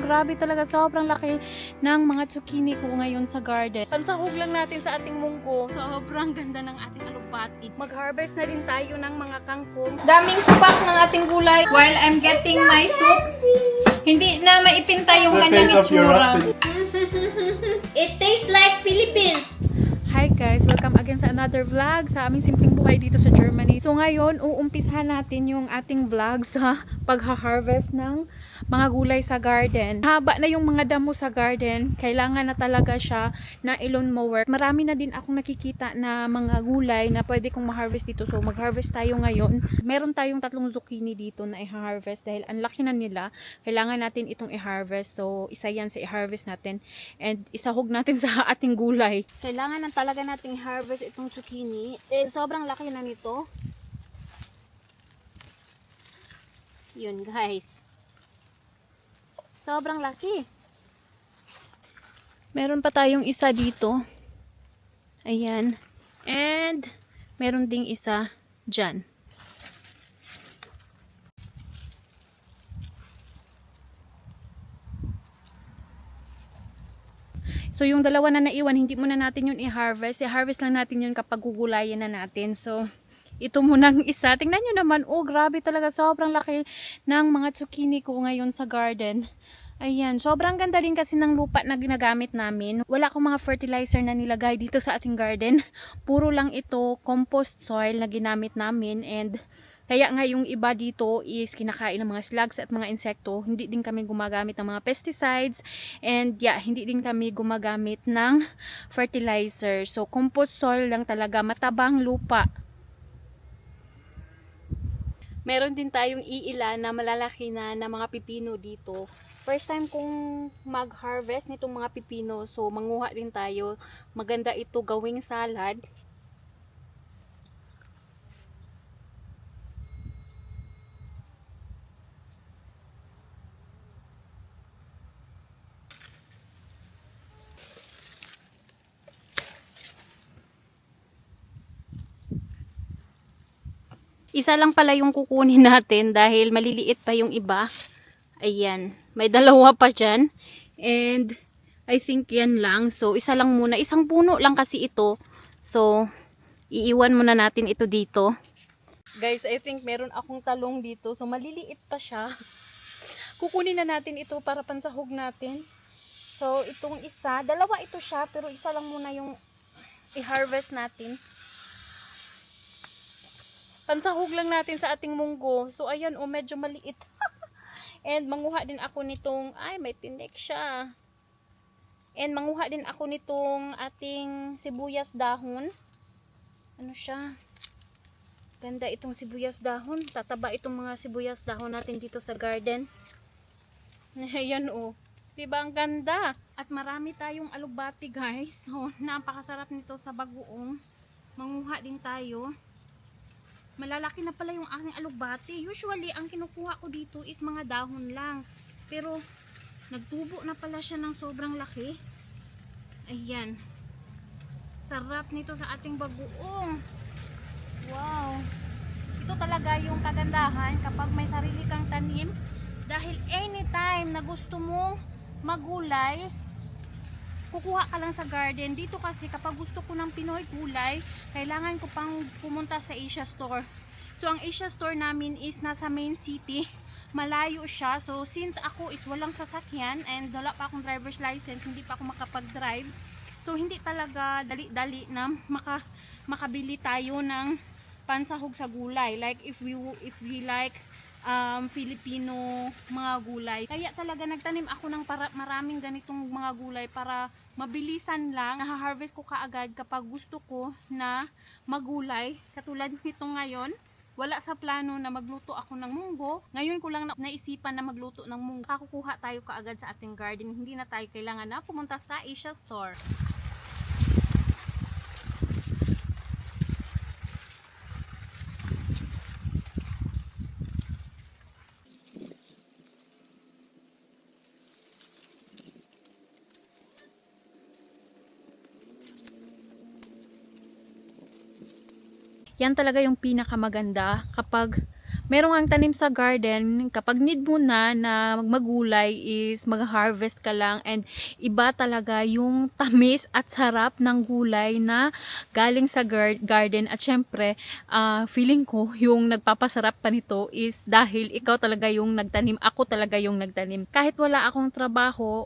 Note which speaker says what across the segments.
Speaker 1: grabe talaga. Sobrang laki ng mga zucchini ko ngayon sa garden. Pansahog lang natin sa ating munggo. Sobrang ganda ng ating alubati. Mag-harvest na din tayo ng mga kangkong. Daming stock ng ating gulay. While I'm getting my soup, hindi na maipinta yung kanyang itsura.
Speaker 2: It tastes like Philippines.
Speaker 1: Hi guys! Welcome again sa another vlog sa aming simpleng buhay dito sa Germany. So ngayon, uumpisahan natin yung ating vlog sa pagha-harvest ng mga gulay sa garden. Haba na yung mga damo sa garden. Kailangan na talaga siya na lawn mower. Marami na din akong nakikita na mga gulay na pwede kong ma-harvest dito. So mag-harvest tayo ngayon. Meron tayong 3 zucchini dito na i-harvest dahil ang laki na nila. Kailangan natin itong i-harvest. So isa yan sa i-harvest natin. And isahog natin sa ating gulay. Kailangan na talaga nating harvest itong zucchini. Sobrang laki na nito. Yun guys. Sobrang laki. Meron pa tayong isa dito. Ayan. And meron ding isa dyan. So, yung dalawa na naiwan, hindi muna natin yun i-harvest. I-harvest lang natin yun kapag gugulayan na natin. So, ito munang isa. Tingnan nyo naman. Oh, grabe talaga. Sobrang laki ng mga zucchini ko ngayon sa garden. Ayan. Sobrang ganda din kasi ng lupa na ginagamit namin. Wala akong mga fertilizer na nilagay dito sa ating garden. Puro lang ito compost soil na ginamit namin. And kaya nga yung iba dito is kinakain ng mga slugs at mga insekto. Hindi din kami gumagamit ng mga pesticides. And yeah, hindi din kami gumagamit ng fertilizer. So compost soil lang talaga. Matabang lupa. Meron din tayong iila na malalaki na mga pipino dito. First time kong mag-harvest nitong mga pipino. So manguha din tayo. Maganda ito gawing salad. Isa lang pala yung kukunin natin dahil maliliit pa yung iba. Ayan. May dalawa pa dyan. And I think yan lang. So isa lang muna. Isang puno lang kasi ito. So iiwan muna natin ito dito. Guys, I think meron akong talong dito. So maliliit pa siya. Kukunin na natin ito para pansahog natin. So itong isa. Dalawa ito siya. Pero isa lang muna yung i-harvest natin. Pansahog lang natin sa ating munggo. So, ayan, oh, medyo maliit. And, manguha din ako nitong, ay, may tinik siya. And, manguha din ako nitong ating sibuyas dahon. Ano siya? Ganda itong sibuyas dahon. Tataba itong mga sibuyas dahon natin dito sa garden. Ayan, oh. Diba, ang ganda? At marami tayong alubati, guys. So, napakasarap nito sa bagoong. Manguha din tayo. Malalaki na pala yung aking alubati. Usually, ang kinukuha ko dito is mga dahon lang. Pero, nagtubo na pala siya ng sobrang laki. Ayan. Sarap nito sa ating bagoong. Wow. Ito talaga yung kagandahan kapag may sarili kang tanim. Dahil anytime na gusto mong magulay, kukuha ka lang sa garden. Dito kasi kapag gusto ko ng Pinoy gulay, kailangan ko pang pumunta sa Asia Store. So ang Asia Store namin is nasa main city. Malayo siya. So since ako is walang sasakyan and wala pa akong driver's license, hindi pa ako makapag-drive. So hindi talaga dali-dali na makabili tayo ng pansahog sa gulay. Like if we like Filipino mga gulay. Kaya talaga nagtanim ako ng maraming ganitong mga gulay para mabilisan lang. Naha-harvest ko kaagad kapag gusto ko na magulay. Katulad nito ngayon, wala sa plano na magluto ako ng munggo. Ngayon ko lang naisipan na magluto ng munggo. Kakukuha tayo kaagad sa ating garden. Hindi na tayo kailangan na pumunta sa Asia Store. Yan talaga yung pinakamaganda kapag Merong ang tanim sa garden, kapag need mo na magmagulay is mag-harvest ka lang, and iba talaga yung tamis at sarap ng gulay na galing sa garden. At syempre, feeling ko yung nagpapasarap pa nito is dahil ikaw talaga yung nagtanim, ako talaga yung nagtanim. Kahit wala akong trabaho,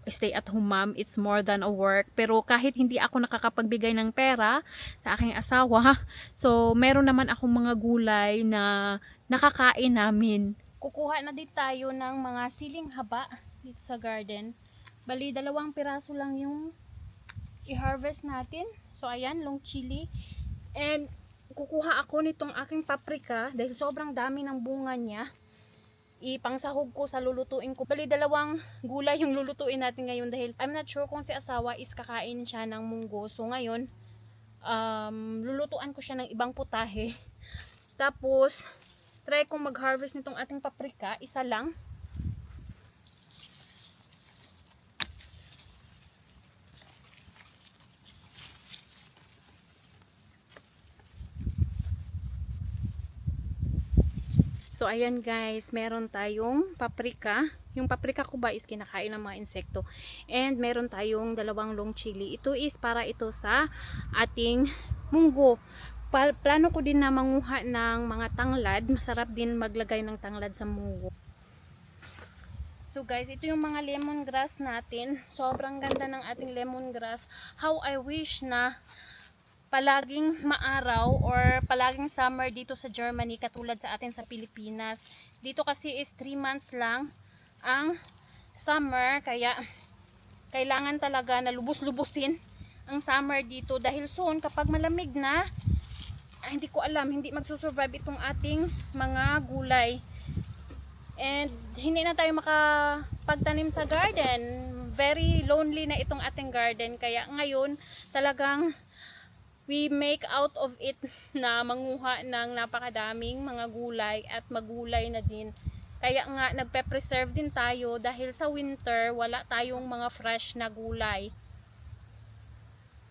Speaker 1: stay at home mom, it's more than a work. Pero kahit hindi ako nakakapagbigay ng pera sa aking asawa, so meron naman akong mga gulay na nakakain namin. Kukuha na din tayo ng mga siling haba dito sa garden. Bali, 2 piraso lang yung i-harvest natin. So ayan, long chili. And kukuha ako nitong aking paprika dahil sobrang dami ng bunga niya. Ipangsahog ko sa lulutuin ko. Bali, 2 gulay yung lulutuin natin ngayon dahil I'm not sure kung si asawa is kakain siya ng munggo. So ngayon, lulutuan ko siya ng ibang putahe. Tapos, try kong mag-harvest nitong ating paprika. Isa lang. So, ayan guys, meron tayong paprika. Yung paprika ko ba is kinakain ng mga insekto. And meron tayong 2 long chili. Ito is para ito sa ating munggo. Plano ko din na manguha ng mga tanglad. Masarap din maglagay ng tanglad sa munggo. So guys, ito yung mga lemongrass natin. Sobrang ganda ng ating lemongrass. How I wish na palaging maaraw or palaging summer dito sa Germany katulad sa atin sa Pilipinas. Dito kasi is 3 months lang ang summer, kaya kailangan talaga na lubos-lubusin ang summer dito dahil soon kapag malamig na, hindi ko alam, hindi magsusurvive itong ating mga gulay. And hindi na tayo makapagtanim sa garden. Very lonely na itong ating garden, kaya ngayon talagang we make out of it na manguha ng napakadaming mga gulay at magulay na din. Kaya nga nagpe-preserve din tayo dahil sa winter wala tayong mga fresh na gulay.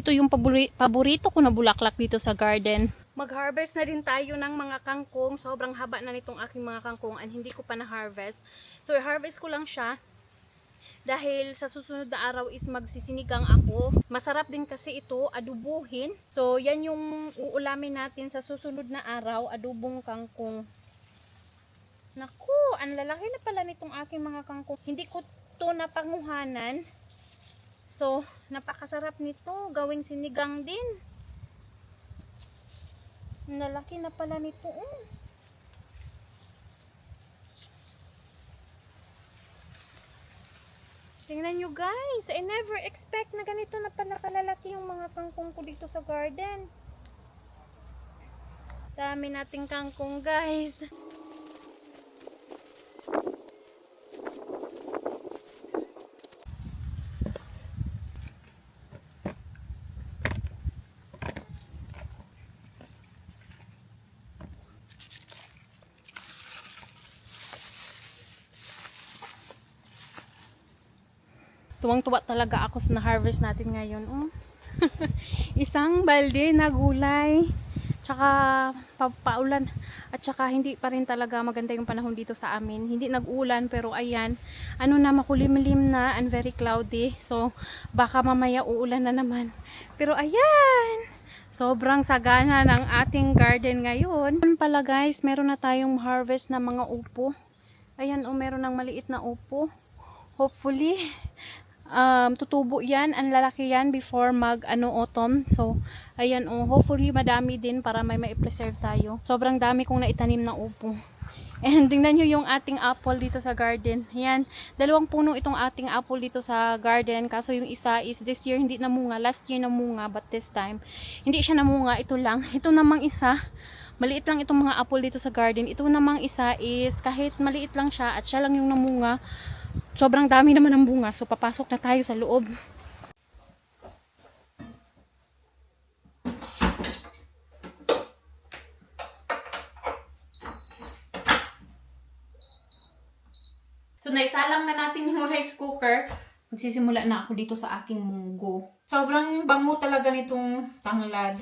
Speaker 1: Ito yung paborito ko na bulaklak dito sa garden. Mag-harvest na din tayo ng mga kangkong. Sobrang haba na nitong aking mga kangkong and hindi ko pa na-harvest. So i-harvest ko lang siya. Dahil sa susunod na araw is magsisinigang ako. Masarap din kasi ito, adubuhin. So, yan yung uulamin natin sa susunod na araw, adubong kangkong. Naku, ang lalaki na pala nitong aking mga kangkong. Hindi ko to napanguhanan. So, napakasarap nito. Gawing sinigang din. Ang lalaki na pala nito. Tingnan nyo guys, I never expect na ganito na pala kalalaki yung mga kangkong ko dito sa garden. Dami nating kangkong guys. Tuwang-tuwa talaga ako sa na-harvest natin ngayon. Isang balde na gulay. Tsaka paulan. At tsaka hindi pa rin talaga maganda yung panahon dito sa amin. Hindi nag-ulan pero ayan. Ano na, makulimlim na and very cloudy. So baka mamaya uulan na naman. Pero ayan. Sobrang sagana ng ating garden ngayon. Pala guys, meron na tayong harvest na mga upo. Ayan meron ng maliit na upo. Hopefully tutubo yan, ang lalaki yan before autumn. So ayan hopefully madami din para may ma-preserve tayo. Sobrang dami kong naitanim na upo. And tingnan nyo yung ating apple dito sa garden. Ayan, 2 puno itong ating apple dito sa garden. Kaso yung isa is this year hindi namunga, last year namunga, but this time hindi siya namunga. Ito lang, ito namang isa, maliit lang itong mga apple dito sa garden. Ito namang isa is kahit maliit lang siya at siya lang yung namunga, sobrang dami naman ng bunga. So papasok na tayo sa loob. So naisalang na natin yung rice cooker. magsisimula na ako dito sa aking munggo. Sobrang bango talaga nitong tanglad.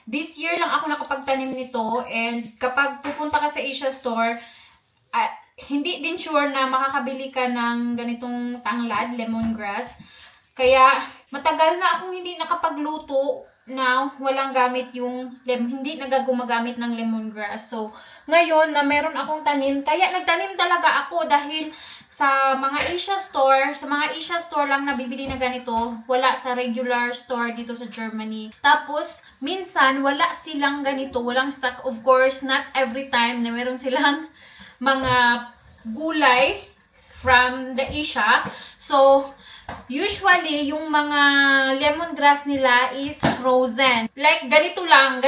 Speaker 1: This year lang ako nakapagtanim nito, and kapag pupunta ka sa Asia store, hindi din sure na makakabili ka ng ganitong tanglad, lemongrass. Kaya matagal na akong hindi nakapagluto na walang gamit yung hindi gumagamit ng lemongrass. So, ngayon na meron akong tanim, kaya nagtanim talaga ako dahil sa mga Asia store lang nabibili na ganito, wala sa regular store dito sa Germany. Tapos, minsan wala silang ganito, walang stock. Of course, not every time na meron silang mga gulay from the Asia. So, usually, yung mga lemongrass nila is frozen. Like, ganito lang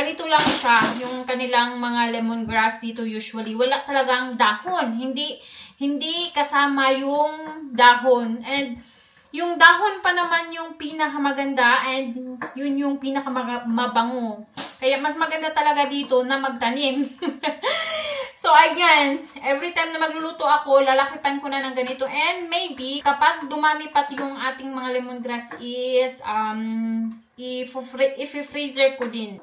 Speaker 1: siya, yung kanilang mga lemongrass dito usually. Wala talagang dahon. Hindi kasama yung dahon. And, yung dahon pa naman yung pinakamaganda, and yun yung pinakamabango. Kaya, mas maganda talaga dito na magtanim. So, ayan, every time na magluluto ako, lalakipan ko na ng ganito. And maybe, kapag dumami pati yung ating mga lemongrass is, i-freezer ko din.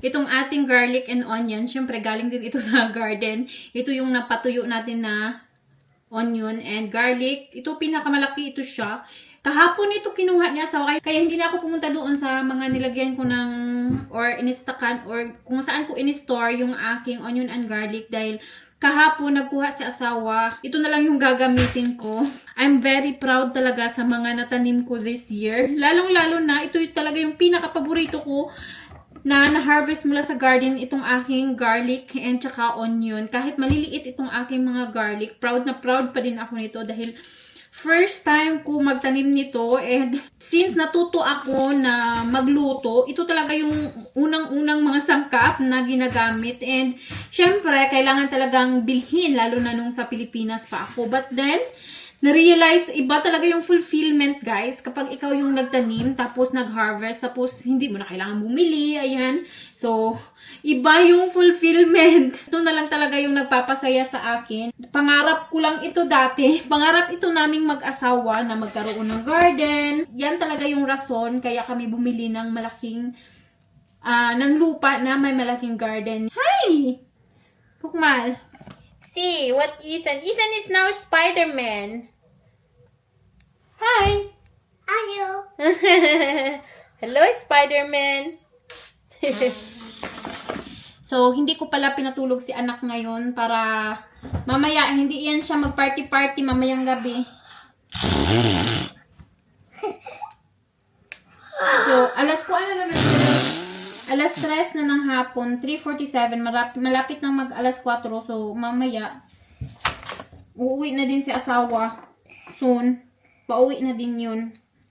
Speaker 1: Itong ating garlic and onion, syempre galing din ito sa garden. Ito yung napatuyo natin na onion and garlic. Ito pinakamalaki ito siya. Kahapon ito kinuha niya sa kaya hindi na ako pumunta doon sa mga nilagyan ko ng or inistakan or kung saan ko in-store yung aking onion and garlic dahil kahapon nagkuha si asawa. Ito na lang yung gagamitin ko. I'm very proud talaga sa mga natanim ko this year. Lalong-lalo na ito talaga yung pinaka-paborito ko na na-harvest mula sa garden, itong aking garlic and tsaka onion. Kahit maliliit itong aking mga garlic, proud na proud pa din ako nito dahil first time ko magtanim nito, and since natuto ako na magluto, ito talaga yung unang-unang mga sangkap na ginagamit, and syempre kailangan talagang bilhin lalo na nung sa Pilipinas pa ako. But then na-realize, iba talaga yung fulfillment, guys. Kapag ikaw yung nagtanim, tapos nag-harvest, tapos hindi mo na kailangan bumili, ayan. So, iba yung fulfillment. Ito na lang talaga yung nagpapasaya sa akin. Pangarap ko lang ito dati. Pangarap ito naming mag-asawa na magkaroon ng garden. Yan talaga yung rason, kaya kami bumili ng malaking, ng lupa na may malaking garden. Hi! Pukmal.
Speaker 2: See what Ethan. Ethan is now Spider-Man.
Speaker 1: Hi!
Speaker 2: Hello.
Speaker 1: Hello, Spider-Man! So, hindi ko pala pinatulog si anak ngayon para mamaya, hindi yan siya mag-party-party mamayang gabi. So, alas 3 na ng hapon, 3:47, malapit nang mag alas 4, so mamaya, uuwi na din si asawa. Soon, pauwi na din yun,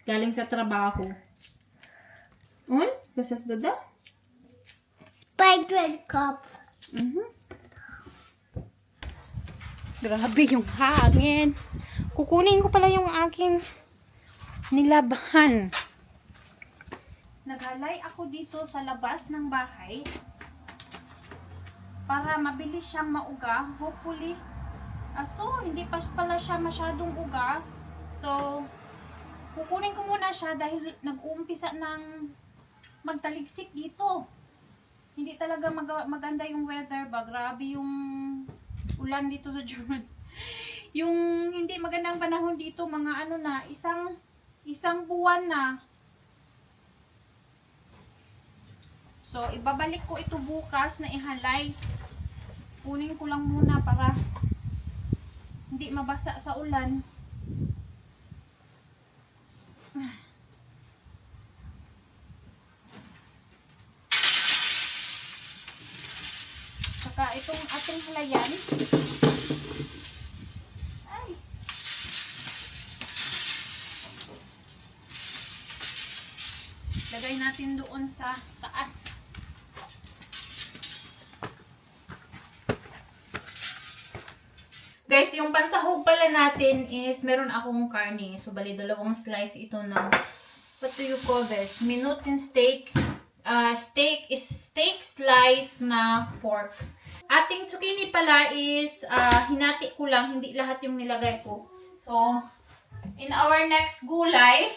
Speaker 1: galing sa trabaho. Basas gada?
Speaker 2: Spider cup.
Speaker 1: Grabe yung hangin. Kukunin ko pala yung aking nilabahan. Naghalay ako dito sa labas ng bahay para mabilis siyang mauga. Hopefully, hindi pa pala siya masyadong uga. So, kukunin ko muna siya dahil nag-uumpisa ng magtaligsik dito. Hindi talaga maganda yung weather ba. Grabe yung ulan dito sa Germany. Yung hindi magandang panahon dito, mga isang buwan na. So, ibabalik ko ito bukas na ihalay. Kunin ko lang muna para hindi mabasa sa ulan. Saka itong ating halayan. Ay. Lagay natin doon sa taas. Guys, yung pansahog pala natin is meron akong karne. So, bali, dalawang slice ito ng, what do you call this? Minutin steaks. Steak slice na pork. Ating zucchini pala is, hinati ko lang. Hindi lahat yung nilagay ko. So, in our next gulay,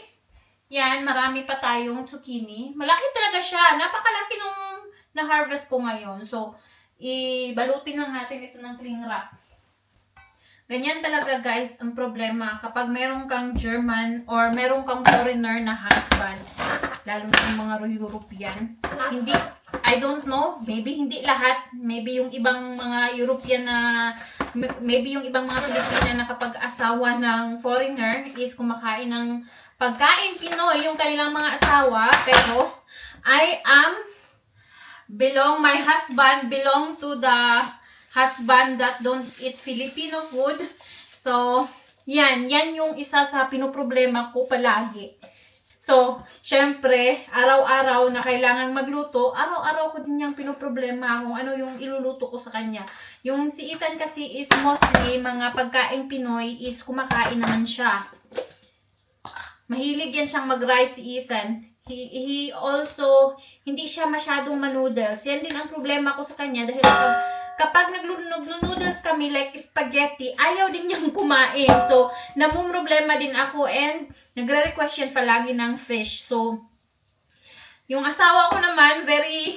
Speaker 1: yan, marami pa tayong zucchini. Malaki talaga siya. Napakalaki nung na-harvest ko ngayon. So, ibalutin lang natin ito ng cling wrap. Ganyan talaga guys ang problema kapag meron kang German or meron kang foreigner na husband, lalo na yung mga European. Hindi, I don't know, maybe hindi lahat, maybe yung ibang mga European na, maybe yung ibang mga Pilipina na kapag asawa ng foreigner is kumakain ng pagkain Pinoy yung kanilang mga asawa, pero my husband belong to the husband that don't eat Filipino food. So, yan yung isa sa pinoproblema ko palagi. So, syempre, araw-araw na kailangan magluto, araw-araw ko din yung pinoproblema kung ano yung iluluto ko sa kanya. Yung si Ethan kasi is mostly mga pagkaing Pinoy is kumakain naman siya. Mahilig yan siyang mag-rice si Ethan. He also, hindi siya masyadong manoodles. Yan din ang problema ko sa kanya dahil kapag nag-noodles kami like spaghetti, ayaw din niyang kumain. So, namumroblema din ako and nagre-request yan palagi ng fish. So, yung asawa ko naman, very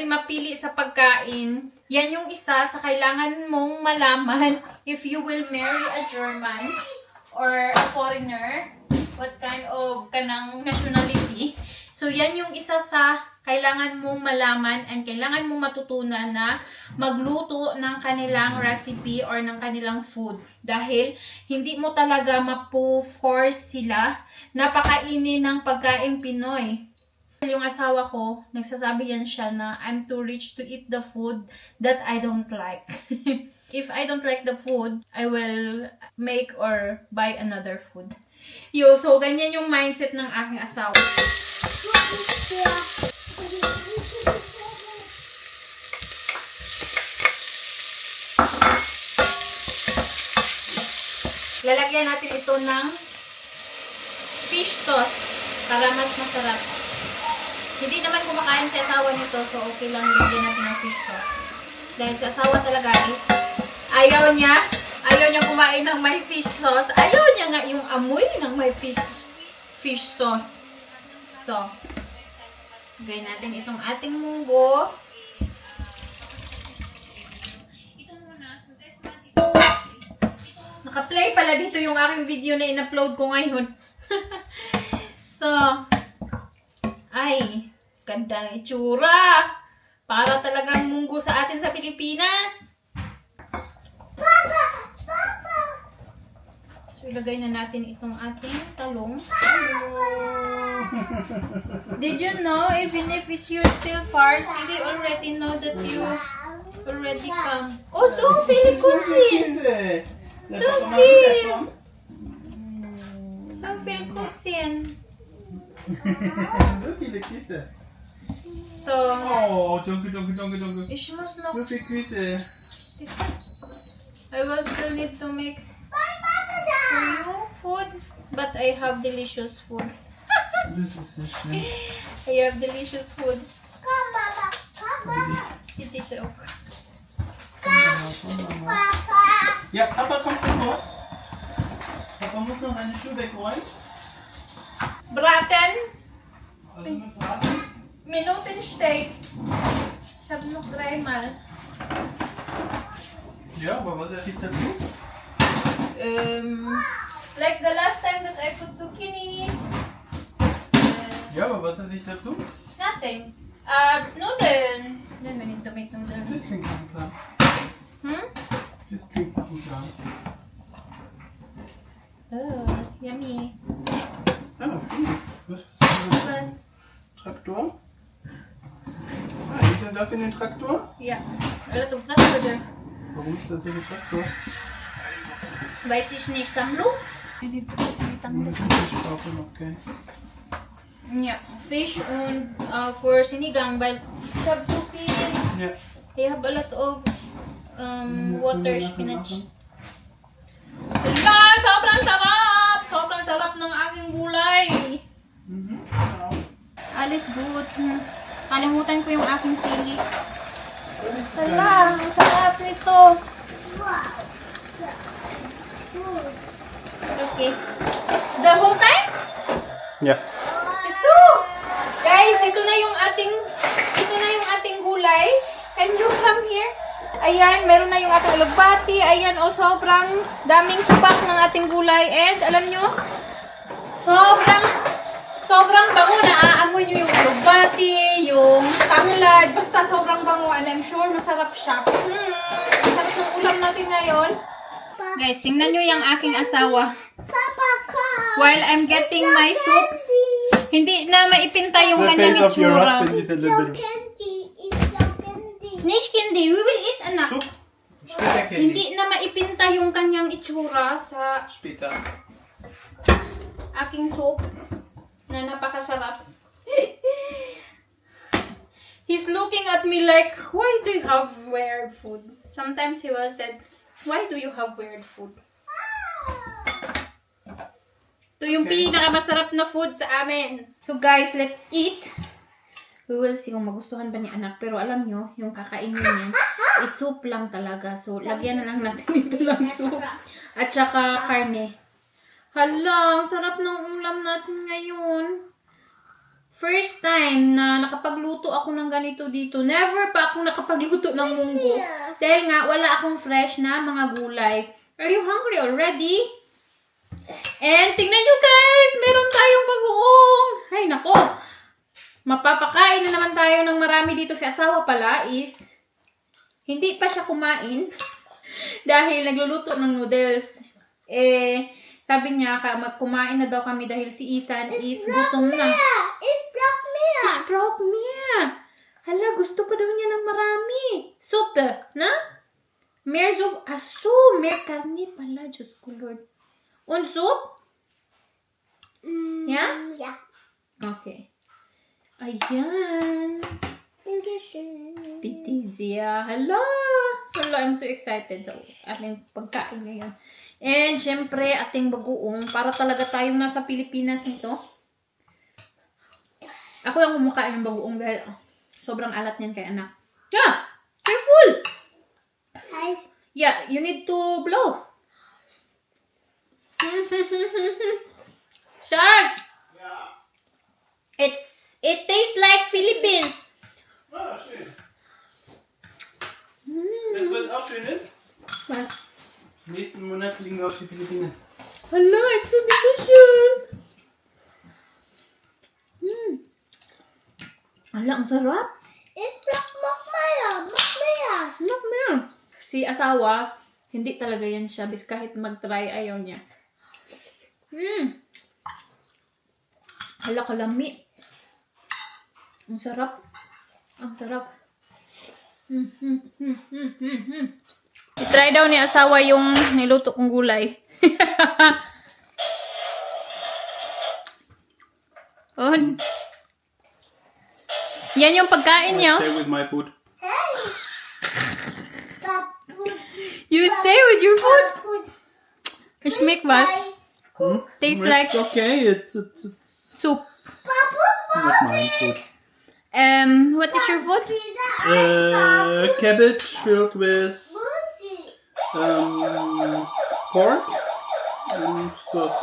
Speaker 1: mapili sa pagkain. Yan yung isa sa kailangan mong malaman if you will marry a German or a foreigner, what kind of kanang nationality. So, yan yung isa sa kailangan mong malaman and kailangan mong matutunan na magluto ng kanilang recipe or ng kanilang food. Dahil hindi mo talaga mapo-force sila na pakainin ng pagkain Pinoy. Yung asawa ko, nagsasabi yan siya na I'm too rich to eat the food that I don't like. If I don't like the food, I will make or buy another food. So ganyan yung mindset ng aking asawa. Lalagyan natin ito ng fish sauce para mas masarap. Hindi naman kumakain si asawa nito, so okay lang lagyan natin ng fish sauce. Dahil si asawa talaga is ayaw niya kumain ng may fish sauce. Ayaw niya nga yung amoy ng may fish sauce. So, lagyan natin itong ating munggo. Naka-play pala dito yung aking video na in-upload ko ngayon. So, ay, ganda ng itsura. Para talagang munggo sa atin sa Pilipinas. So, ilagay na natin itong ating talong. Did you know, even if you're still far, Siri already know that you already come. Oh, Sophie, cousin! Sophie! Sophie, cousin.
Speaker 3: Look at the kitten.
Speaker 1: So,
Speaker 3: Oh, donker.
Speaker 1: ich muss noch...
Speaker 3: Look at Küsse.
Speaker 1: I will still need to make for you food, but I have delicious food.
Speaker 3: Das ist sehr schön.
Speaker 1: I have delicious food. Titi siya auch.
Speaker 3: Ja, Papa kommt sofort. Papa muss noch seine Schuhe wegräumen.
Speaker 1: Braten,
Speaker 3: Also mit Fragen.
Speaker 1: Minutensteak. Ich habe noch 3 Mal.
Speaker 3: Ja, aber was er gibt dazu?
Speaker 1: Like the last time that I put zucchini.
Speaker 3: Ja, aber was er sich dazu?
Speaker 1: Nothing. Nudeln. Then we need to make noodles.
Speaker 3: Bisschen klar.
Speaker 1: Hmm?
Speaker 3: ist Triebwaffenplan.
Speaker 1: Oh, yummy.
Speaker 3: Ah, was?
Speaker 1: Was?
Speaker 3: Traktor? Ah, Ethan darf in den Traktor?
Speaker 1: Ja. Wala tong tractor there.
Speaker 3: Warum ist das so ein Traktor?
Speaker 1: Weiß ich nicht. Samlo?
Speaker 3: Fischstapeln, okay.
Speaker 1: Ja. Fish und for sinigang. Weil ich habe so viel.
Speaker 3: Ja.
Speaker 1: I have a lot of water spinach. Guys, sobrang sarap! Sobrang sarap ng aking gulay.
Speaker 3: Mhm. Genau.
Speaker 1: Alles good. Kalimutan ko yung aking sili. Hala, ang sarap nito. Okay. The whole time?
Speaker 3: Ja.
Speaker 1: So, guys, ito na yung ating gulay. Can you come here? Ayan, meron na yung ating alugbati. Ayan, oh, sobrang daming sapak ng ating gulay. And, alam nyo, sobrang bango. Naaamoy nyo yung alugbati, yung tanglad. Basta sobrang bango. And I'm sure masarap siya. Masarap ng ulam natin ngayon. Guys, tingnan nyo yung aking asawa. While I'm getting my soup, hindi na maipinta yung
Speaker 3: The
Speaker 1: kanyang
Speaker 3: face of your
Speaker 1: itsura.
Speaker 3: husband is a little bit.
Speaker 1: Nish Candy, we will eat, anak.
Speaker 3: Soup? Später, Candy.
Speaker 1: Hindi na maipinta yung kanyang itsura sa
Speaker 3: Später.
Speaker 1: aking soup na napakasarap. He's looking at me like, why do you have weird food? Sometimes he will said, why do you have weird food? Ito yung pinakamasarap na food sa amin. So guys, let's eat. We will see kung magustuhan ba ni anak. Pero alam nyo, yung kakainin niya is soup lang talaga. So, lagyan na lang natin ito lang soup. At saka karne. Hala, ang sarap ng ulam natin ngayon. First time na nakapagluto ako ng ganito dito. Never pa ako nakapagluto ng munggo. Dahil nga, wala akong fresh na mga gulay. Are you hungry already? And tingnan nyo guys, meron tayong bagoong. Ay, nako. Mapapakain na naman tayo ng marami dito. Si asawa pala is hindi pa siya kumain dahil nagluluto ng noodles. Sabi niya, magkumain na daw kami dahil si Ethan is gutom na. It's broke Mia. Hala, gusto pa daw niya ng marami. Soup, na? Mer soup. Aso, mer karne pala. Diyos ko, Lord. Un soup? Yeah?
Speaker 2: Yeah.
Speaker 1: Okay. Ayan. Pitizia. Hala! Hala, I'm so excited sa ating pagkain ngayon. And, syempre, ating bagoong. Para talaga tayong nasa Pilipinas nito. Ako lang kumakain ng bagoong dahil sobrang alat niyan kay anak. Yeah! Careful! Yeah, you need to blow. Charles! It tastes like Philippines.
Speaker 3: Ah, schön. Das wird auch schön, ne?
Speaker 1: Was?
Speaker 3: Nächsten Monat fliegen wir auf die Philippinen.
Speaker 1: Hello, it's so delicious. Ala, ang sarap. Look mo. Si asawa, hindi talaga yan siya. Bis kahit mag-try, ayaw niya. Hala, kalami. Ang sarap. Ang sarap. I-try daw ni asawa yung niluto kong gulay. Oh. Yan yung pagkain niyo.
Speaker 3: Stay with my food.
Speaker 1: You stay with your food. Ich schmeckt was. Tastes like
Speaker 3: It's okay. It's
Speaker 1: soup.
Speaker 3: not my food.
Speaker 1: What is your food?
Speaker 3: Cabbage filled with pork and so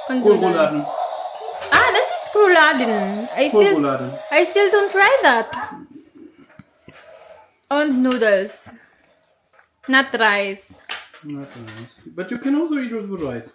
Speaker 3: koolrouladen.
Speaker 1: Ah, das ist Rouladen.
Speaker 3: Koolrouladen.
Speaker 1: I still don't try that. And noodles. Not rice.
Speaker 3: Not nice. But you can also eat it with rice.